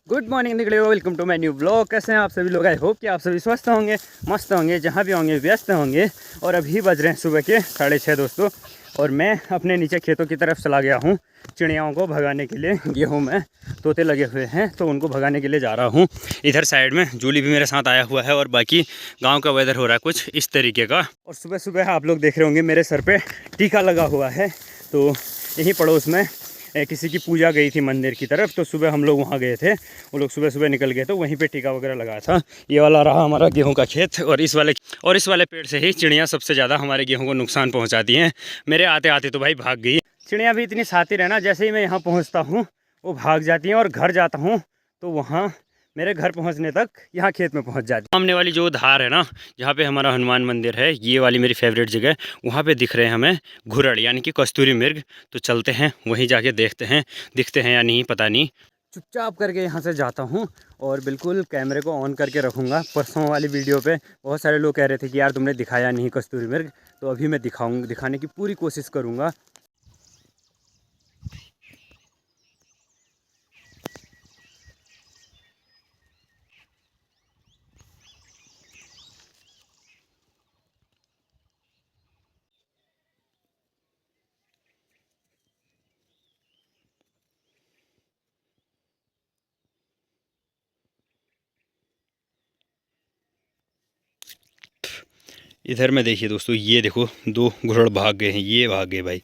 Good morning निकले हो, welcome to my new blog. कैसे हैं आप सभी लोग? आई होप कि आप सभी स्वस्थ होंगे, मस्त होंगे, जहाँ भी होंगे व्यस्त होंगे। और अभी बज रहे हैं सुबह के 6:30 दोस्तों। और मैं अपने नीचे खेतों की तरफ चला गया हूँ चिड़ियाओं को भगाने के लिए। गेहूँ में तोते लगे हुए हैं तो उनको भगाने के लिए जा रहा हूँ। इधर साइड में जूली भी मेरे साथ आया हुआ है और बाकी गाँव का वेदर हो रहा है कुछ इस तरीके का। और सुबह सुबह आप लोग देख रहे होंगे मेरे सर पर टीका लगा हुआ है। तो यहीं पड़ोस में किसी की पूजा गई थी मंदिर की तरफ, तो सुबह हम लोग वहाँ गए थे। वो लोग सुबह सुबह निकल गए तो वहीं पे टीका वगैरह लगाया था। ये वाला रहा हमारा गेहूं का खेत और इस वाले पेड़ से ही चिड़ियाँ सबसे ज़्यादा हमारे गेहूं को नुकसान पहुँचाती हैं। मेरे आते आते तो भाई भाग गई। चिड़ियाँ भी इतनी शातिर है ना, जैसे ही मैं यहाँ पहुँचता हूँ वो भाग जाती हैं और घर जाता हूँ तो वहाँ मेरे घर पहुंचने तक यहाँ खेत में पहुंच जाती। सामने वाली जो धार है ना, जहाँ पे हमारा हनुमान मंदिर है, ये वाली मेरी फेवरेट जगह है। वहाँ पे दिख रहे हैं हमें घुरड़ यानी कि कस्तूरी मृग। तो चलते हैं वहीं जाके देखते हैं दिखते हैं या नहीं पता नहीं। चुपचाप करके यहाँ से जाता हूँ और बिल्कुल कैमरे को ऑन करके रखूँगा। परसों वाली वीडियो पे बहुत सारे लोग कह रहे थे कि यार तुमने दिखाया नहीं कस्तूरी मृग, तो अभी मैं दिखाने की पूरी कोशिश करूँगा। इधर में देखिए दोस्तों, ये देखो दो घुरड़ भाग गए हैं, ये भाग गए भाई।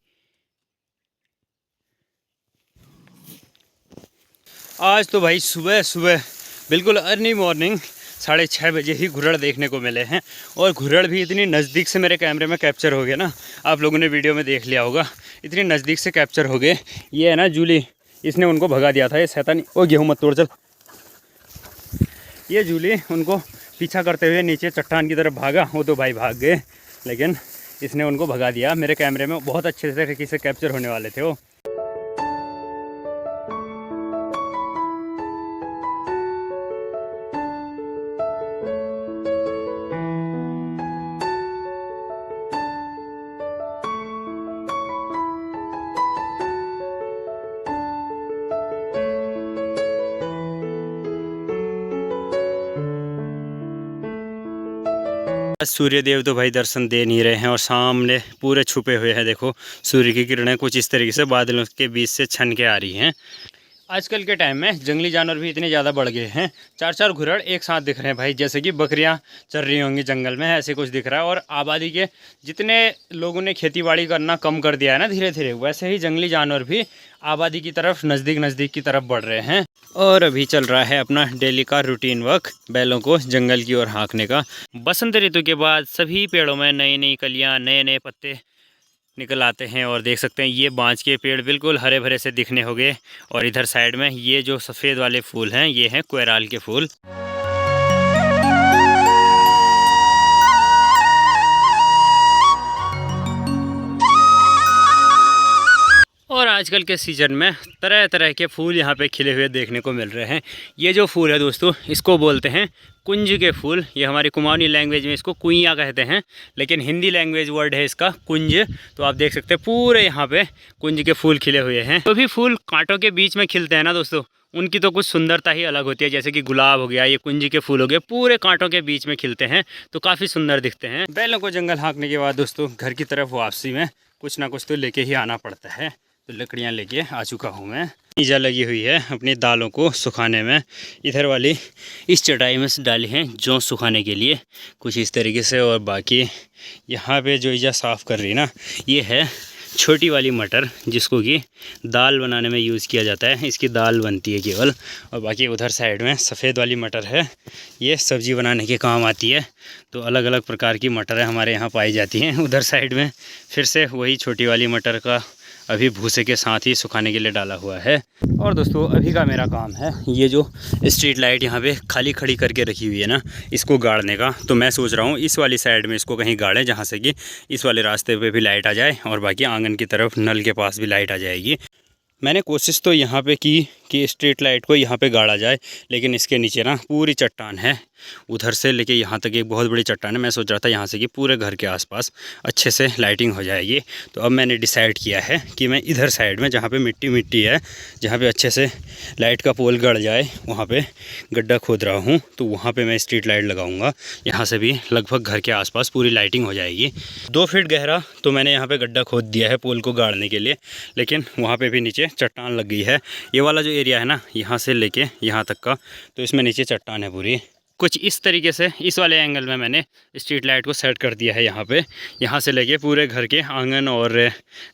आज तो भाई सुबह सुबह बिल्कुल अर्ली मॉर्निंग 6:30 बजे ही घुरड़ देखने को मिले हैं। और घुरड़ भी इतनी नज़दीक से मेरे कैमरे में कैप्चर हो गए ना, आप लोगों ने वीडियो में देख लिया होगा, इतनी नज़दीक से कैप्चर हो गए। ये है ना जूली, इसने उनको भगा दिया था। ये शैतानी, ओ गेहूँ मत तोड़ चल। ये जूली उनको पीछा करते हुए नीचे चट्टान की तरफ भागा, वो तो भाई भाग गए, लेकिन इसने उनको भगा दिया। मेरे कैमरे में बहुत अच्छे तरीके से कैप्चर होने वाले थे वो। सूर्य देव तो भाई दर्शन दे नहीं रहे हैं और सामने पूरे छुपे हुए हैं। देखो सूर्य की किरणें कुछ इस तरीके से बादलों के बीच से छन के आ रही हैं। आजकल के टाइम में जंगली जानवर भी इतने ज़्यादा बढ़ गए हैं। 4-4 घुरड़ एक साथ दिख रहे हैं भाई, जैसे कि बकरियां चर रही होंगी जंगल में, ऐसे कुछ दिख रहा है। और आबादी के जितने लोगों ने खेतीबाड़ी करना कम कर दिया है ना धीरे धीरे, वैसे ही जंगली जानवर भी आबादी की तरफ नज़दीक की तरफ बढ़ रहे हैं। और अभी चल रहा है अपना डेली का रूटीन वर्क, बैलों को जंगल की ओर हाँकने का। बसंत ऋतु के बाद सभी पेड़ों में नई नई कलियाँ, नए नए पत्ते निकल आते हैं। और देख सकते हैं ये बांज के पेड़ बिल्कुल हरे भरे से दिखने हो गए। और इधर साइड में ये जो सफ़ेद वाले फूल हैं, ये हैं कोयराल के फूल। और आजकल के सीज़न में तरह तरह के फूल यहाँ पे खिले हुए देखने को मिल रहे हैं। ये जो फूल है दोस्तों, इसको बोलते हैं कुंज के फूल। ये हमारी कुमाऊनी लैंग्वेज में इसको कुइयाँ कहते हैं, लेकिन हिंदी लैंग्वेज वर्ड है इसका कुंज। तो आप देख सकते हैं पूरे यहाँ पे कुंज के फूल खिले हुए हैं। तो भी फूल कांटों के बीच में खिलते हैं ना दोस्तों, उनकी तो कुछ सुंदरता ही अलग होती है। जैसे कि गुलाब हो गया, ये कुंज के फूल हो गए, पूरे कांटों के बीच में खिलते हैं तो काफ़ी सुंदर दिखते हैं। बैलों को जंगल हाँकने के बाद दोस्तों घर की तरफ वापसी में कुछ ना कुछ तो लेके ही आना पड़ता है। तो लकड़ियाँ लेके आ चुका हूँ मैं। ईजा लगी हुई है अपनी दालों को सुखाने में। इधर वाली इस चटाई में से डाली हैं जौ सुखाने के लिए कुछ इस तरीके से। और बाकी यहाँ पे जो ईजा साफ़ कर रही है ना, ये है छोटी वाली मटर, जिसको कि दाल बनाने में यूज़ किया जाता है। इसकी दाल बनती है केवल। और बाकी उधर साइड में सफ़ेद वाली मटर है, ये सब्ज़ी बनाने के काम आती है। तो अलग अलग प्रकार की मटरें हमारे यहाँ पाई जाती हैं। उधर साइड में फिर से वही छोटी वाली मटर का अभी भूसे के साथ ही सुखाने के लिए डाला हुआ है। और दोस्तों अभी का मेरा काम है ये जो स्ट्रीट लाइट यहाँ पे खाली खड़ी करके रखी हुई है ना, इसको गाड़ने का। तो मैं सोच रहा हूँ इस वाली साइड में इसको कहीं गाड़ें, जहाँ से कि इस वाले रास्ते पे भी लाइट आ जाए और बाकी आंगन की तरफ नल के पास भी लाइट आ जाएगी। मैंने कोशिश तो यहाँ पे की कि स्ट्रीट लाइट को यहाँ पे गाड़ा जाए, लेकिन इसके नीचे ना पूरी चट्टान है, उधर से लेके यहाँ तक एक बहुत बड़ी चट्टान है। मैं सोच रहा था यहाँ से कि पूरे घर के आसपास अच्छे से लाइटिंग हो जाएगी। तो अब मैंने डिसाइड किया है कि मैं इधर साइड में जहाँ पे मिट्टी मिट्टी है, जहाँ पे अच्छे से लाइट का पोल गड़ जाए, वहाँ पे गड्ढा खोद रहा हूँ। तो वहाँ पे मैं स्ट्रीट लाइट लगाऊंगा। यहाँ से भी लगभग घर के आसपास पूरी लाइटिंग हो जाएगी। 2 फीट गहरा तो मैंने यहाँ पे गड्ढा खोद दिया है पोल को गाड़ने के लिए, लेकिन वहाँ पे भी नीचे चट्टान लग गई है। ये वाला जो एरिया है ना, यहाँ से लेके यहाँ तक का, तो इसमें नीचे चट्टान है पूरी। कुछ इस तरीके से इस वाले एंगल में मैंने स्ट्रीट लाइट को सेट कर दिया है यहाँ पे। यहाँ से लेके पूरे घर के आंगन और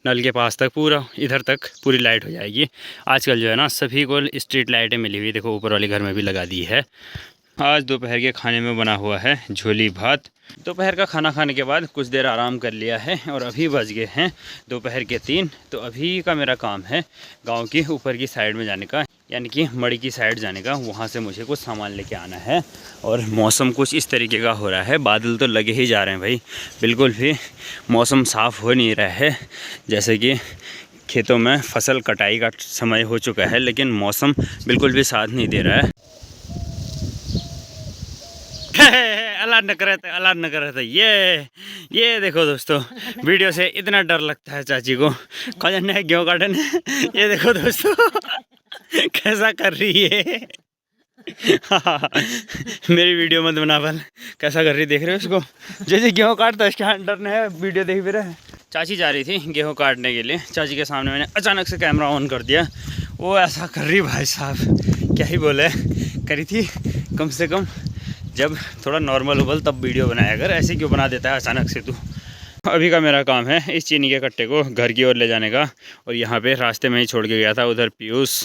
नल के पास तक पूरा इधर तक पूरी लाइट हो जाएगी। आजकल जो है ना सभी को स्ट्रीट लाइटें मिली हुई, देखो ऊपर वाले घर में भी लगा दी है। आज दोपहर के खाने में बना हुआ है झोली भात। दोपहर का खाना खाने के बाद कुछ देर आराम कर लिया है और अभी बज गए हैं दोपहर के 3। तो अभी का मेरा काम है गांव की ऊपर की साइड में जाने का, यानी कि मड़ी की साइड जाने का। वहां से मुझे कुछ सामान लेके आना है। और मौसम कुछ इस तरीके का हो रहा है, बादल तो लगे ही जा रहे हैं भाई, बिल्कुल भी मौसम साफ़ हो नहीं रहा है। जैसे कि खेतों में फसल कटाई का समय हो चुका है, लेकिन मौसम बिल्कुल भी साथ नहीं दे रहा है। अल्लाह न करे थे, अल्लाह न करे थे। ये देखो दोस्तों, वीडियो से इतना डर लगता है चाची को। खजन है गेहूँ काटन है। ये देखो दोस्तों कैसा कर रही है। मेरी वीडियो मत बना, बल कैसा कर रही, देख रहे हो उसको, जैसे गेहूँ काटता है। इसके हाथ डरने है, वीडियो देख भी रहे। चाची जा रही थी गेहूँ काटने के लिए, चाची के सामने मैंने अचानक से कैमरा ऑन कर दिया। वो ऐसा कर रही भाई साहब, क्या ही बोले, करी थी। कम से कम जब थोड़ा नॉर्मल हो तब वीडियो बनाया कर, ऐसे क्यों बना देता है अचानक से तू। अभी का मेरा काम है इस चीनी के कट्टे को घर की ओर ले जाने का। और यहाँ पे रास्ते में ही छोड़ के गया था, उधर पीयूष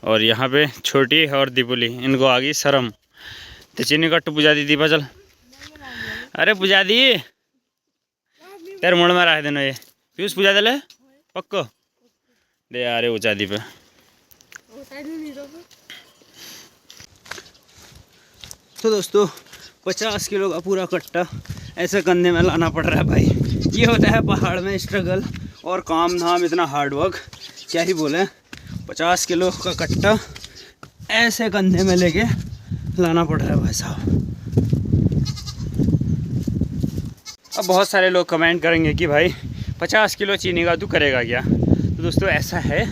और यहाँ पे छोटी और दीपुली, इनको आ गई शर्म। तो चीनी कट्टू पुजा दी थी बचल, अरे पुजा दी तेरे मुड़ में रह देना। ये पीयूष पुजा दे ले पक्को दे यार ऊँचा दी पे। तो दोस्तों 50 किलो का पूरा कट्टा ऐसे कंधे में लाना पड़ रहा है भाई। ये होता है पहाड़ में स्ट्रगल और काम धाम, इतना हार्ड वर्क, क्या ही बोले। 50 किलो का कट्टा ऐसे कंधे में लेके लाना पड़ रहा है भाई साहब। अब बहुत सारे लोग कमेंट करेंगे कि भाई 50 किलो चीनी का तू करेगा क्या। तो दोस्तों ऐसा है,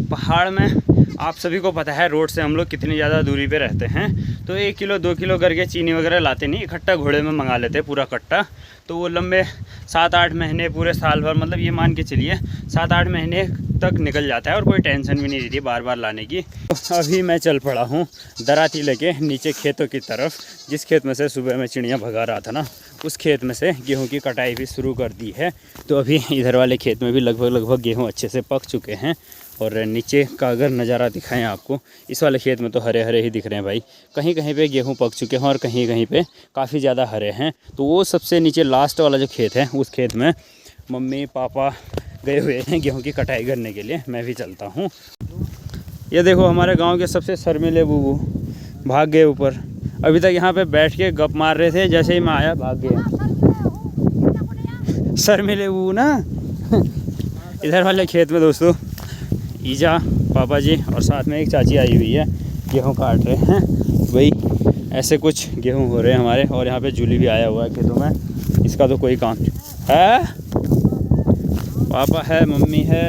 पहाड़ में आप सभी को पता है रोड से हम लोग कितनी ज़्यादा दूरी पे रहते हैं। तो 1 किलो 2 किलो करके चीनी वगैरह लाते नहीं, इकट्ठा घोड़े में मंगा लेते पूरा कट्टा। तो वो लंबे 7-8 महीने, पूरे साल भर, मतलब ये मान के चलिए 7-8 महीने तक निकल जाता है और कोई टेंशन भी नहीं रहती बार बार लाने की। तो अभी मैं चल पड़ा हूँ दराती लेके नीचे खेतों की तरफ। जिस खेत में से सुबह में चिड़िया भगा रहा था ना, उस खेत में से गेहूँ की कटाई भी शुरू कर दी है। तो अभी इधर वाले खेत में भी लगभग गेहूँ अच्छे से पक चुके हैं। और नीचे का अगर नज़ारा दिखाएं आपको, इस वाले खेत में तो हरे हरे ही दिख रहे हैं भाई। कहीं कहीं पे गेहूं पक चुके हैं और कहीं कहीं पे काफ़ी ज़्यादा हरे हैं। तो वो सबसे नीचे लास्ट वाला जो खेत है, उस खेत में मम्मी पापा गए हुए हैं गेहूं की कटाई करने के लिए। मैं भी चलता हूं। ये देखो हमारे गांव के सबसे शर्मीले बूबू भाग गए ऊपर। अभी तक यहाँ पे बैठ के गप मार रहे थे, जैसे ही मैं आया भाग गए शर्मीले बूबू ना। इधर वाले खेत में दोस्तों ईजा पापा जी और साथ में एक चाची आई हुई है, गेहूं काट रहे हैं भाई। ऐसे कुछ गेहूं हो रहे हैं हमारे। और यहाँ पे जूली भी आया हुआ है खेतों में, इसका तो कोई काम है। पापा है, मम्मी है।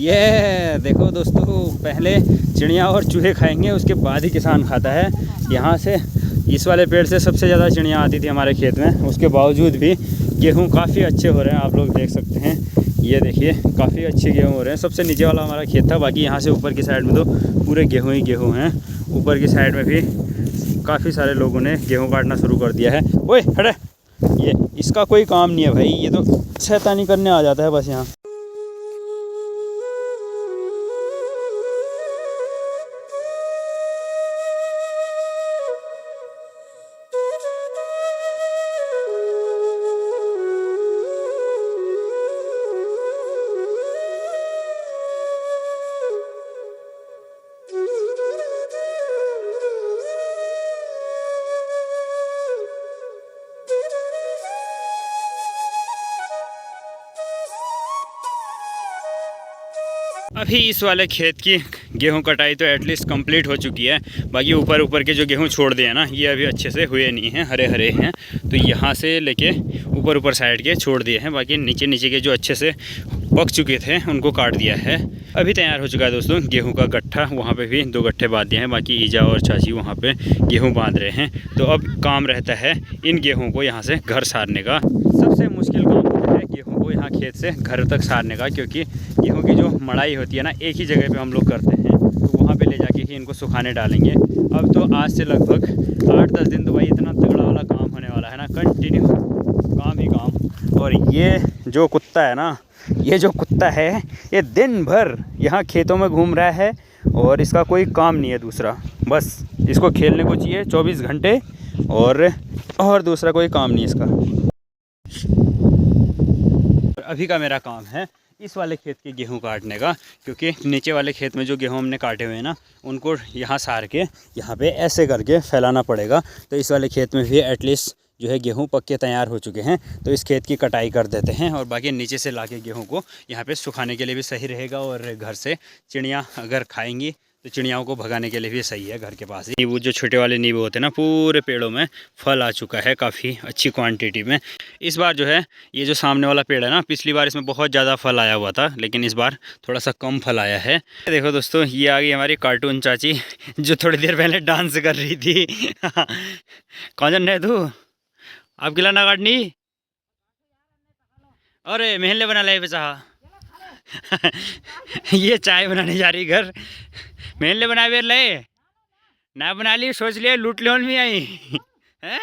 ये देखो दोस्तों, पहले चिड़िया और चूहे खाएंगे, उसके बाद ही किसान खाता है। यहाँ से इस वाले पेड़ से सबसे ज़्यादा चिड़िया आती थी हमारे खेत में। उसके बावजूद भी गेहूँ काफ़ी अच्छे हो रहे हैं, आप लोग देख सकते हैं। ये देखिए काफ़ी अच्छे गेहूँ हो रहे हैं। सबसे नीचे वाला हमारा खेत था, बाकी यहाँ से ऊपर की साइड में तो पूरे गेहूँ ही गेहूँ हैं। ऊपर की साइड में भी काफ़ी सारे लोगों ने गेहूँ काटना शुरू कर दिया है। ओए हटे, ये इसका कोई काम नहीं है भाई, ये तो शैतानी करने आ जाता है बस यहाँ। अभी इस वाले खेत की गेहूं कटाई तो एटलीस्ट कंप्लीट हो चुकी है। बाकी ऊपर ऊपर के जो गेहूं छोड़ दिए ना, ये अभी अच्छे से हुए नहीं हैं, हरे हरे हैं। तो यहाँ से लेके ऊपर ऊपर साइड के छोड़ दिए हैं। बाकी नीचे नीचे के जो अच्छे से पक चुके थे उनको काट दिया है। अभी तैयार हो चुका है दोस्तों गेहूं का गट्ठा। वहाँ पे भी 2 गट्ठे बांध दिए हैं। बाकी ईजा और चाची वहाँ पे गेहूं बांध रहे हैं। तो अब काम रहता है इन गेहूं को यहाँ से घर सारने का। सबसे मुश्किल काम होता है गेहूं को यहाँ खेत से घर तक सारने का, क्योंकि गेहूं की जो मड़ाई होती है ना, एक ही जगह पे हम लोग करते हैं। तो वहाँ पे ले जाके ही इनको सुखाने डालेंगे। अब तो आज से लगभग 8-10 दिन तो भाई इतना तगड़ा वाला काम होने वाला है ना, कंटिन्यू काम ही काम। और ये जो कुत्ता है ना, ये जो कुत्ता है ये दिन भर यहाँ खेतों में घूम रहा है और इसका कोई काम नहीं है दूसरा। बस इसको खेलने को चाहिए 24 घंटे और दूसरा कोई काम नहीं इसका। अभी का मेरा काम है इस वाले खेत के गेहूं काटने का, क्योंकि नीचे वाले खेत में जो गेहूं हमने काटे हुए हैं ना, उनको यहाँ सार के यहाँ पे ऐसे करके फैलाना पड़ेगा। तो इस वाले खेत में भी एटलीस्ट जो है गेहूं पक के तैयार हो चुके हैं। तो इस खेत की कटाई कर देते हैं और बाकी नीचे से लाके गेहूं को यहाँ पे सुखाने के लिए भी सही रहेगा। और घर से चिड़ियाँ अगर खाएंगी तो चिड़ियाओं को भगाने के लिए भी सही है। घर के पास ही नींबू, जो छोटे वाले नींबू होते हैं ना, पूरे पेड़ों में फल आ चुका है काफ़ी अच्छी क्वांटिटी में। इस बार जो है ये जो सामने वाला पेड़ है ना, पिछली बार इसमें बहुत ज़्यादा फल आया हुआ था, लेकिन इस बार थोड़ा सा कम फल आया है। देखो दोस्तों, ये आ गई हमारी कार्टून चाची, जो थोड़ी देर पहले डांस कर रही थी। कौन जन है तू? आप गिला ना काटनी? अरे महल बना ले चाह। ये चाय बनाने जा रही घर। महल बना बेर ले ना बना ली, सोच लिया लूट ले में आई है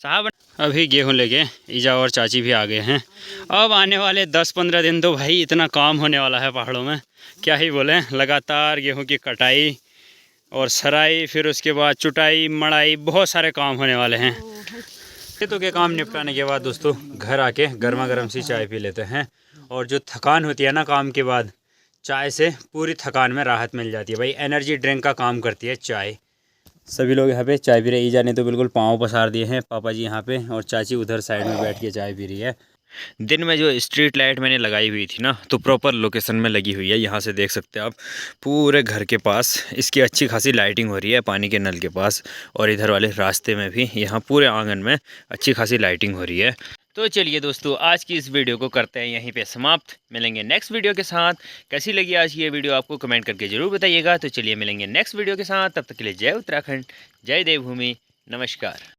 साहब। अभी गेहूं लेके ईजा और चाची भी आ गए हैं। अब आने वाले 10-15 दिन तो भाई इतना काम होने वाला है पहाड़ों में, क्या ही बोले। लगातार गेहूं की कटाई और सराई, फिर उसके बाद चुटाई, मड़ाई, बहुत सारे काम होने वाले हैं। खेतों के काम निपटाने के बाद दोस्तों घर आके गर्मा गर्म सी चाय पी लेते हैं। और जो थकान होती है ना काम के बाद, चाय से पूरी थकान में राहत मिल जाती है भाई। एनर्जी ड्रिंक का काम करती है चाय। सभी लोग यहाँ पे चाय पी रहे। ईजा ने तो बिल्कुल पाँव पसार दिए हैं, पापा जी यहाँ पे, और चाची उधर साइड में बैठ के चाय पी रही है। दिन में जो स्ट्रीट लाइट मैंने लगाई हुई थी ना, तो प्रॉपर लोकेशन में लगी हुई है। यहाँ से देख सकते हैं आप, पूरे घर के पास इसकी अच्छी खासी लाइटिंग हो रही है, पानी के नल के पास। और इधर वाले रास्ते में भी, यहाँ पूरे आंगन में अच्छी खासी लाइटिंग हो रही है। तो चलिए दोस्तों, आज की इस वीडियो को करते हैं यहीं पे समाप्त। मिलेंगे नेक्स्ट वीडियो के साथ। कैसी लगी आज की ये वीडियो आपको कमेंट करके ज़रूर बताइएगा। तो चलिए मिलेंगे नेक्स्ट वीडियो के साथ, तब तक के लिए जय उत्तराखंड, जय देवभूमि, नमस्कार।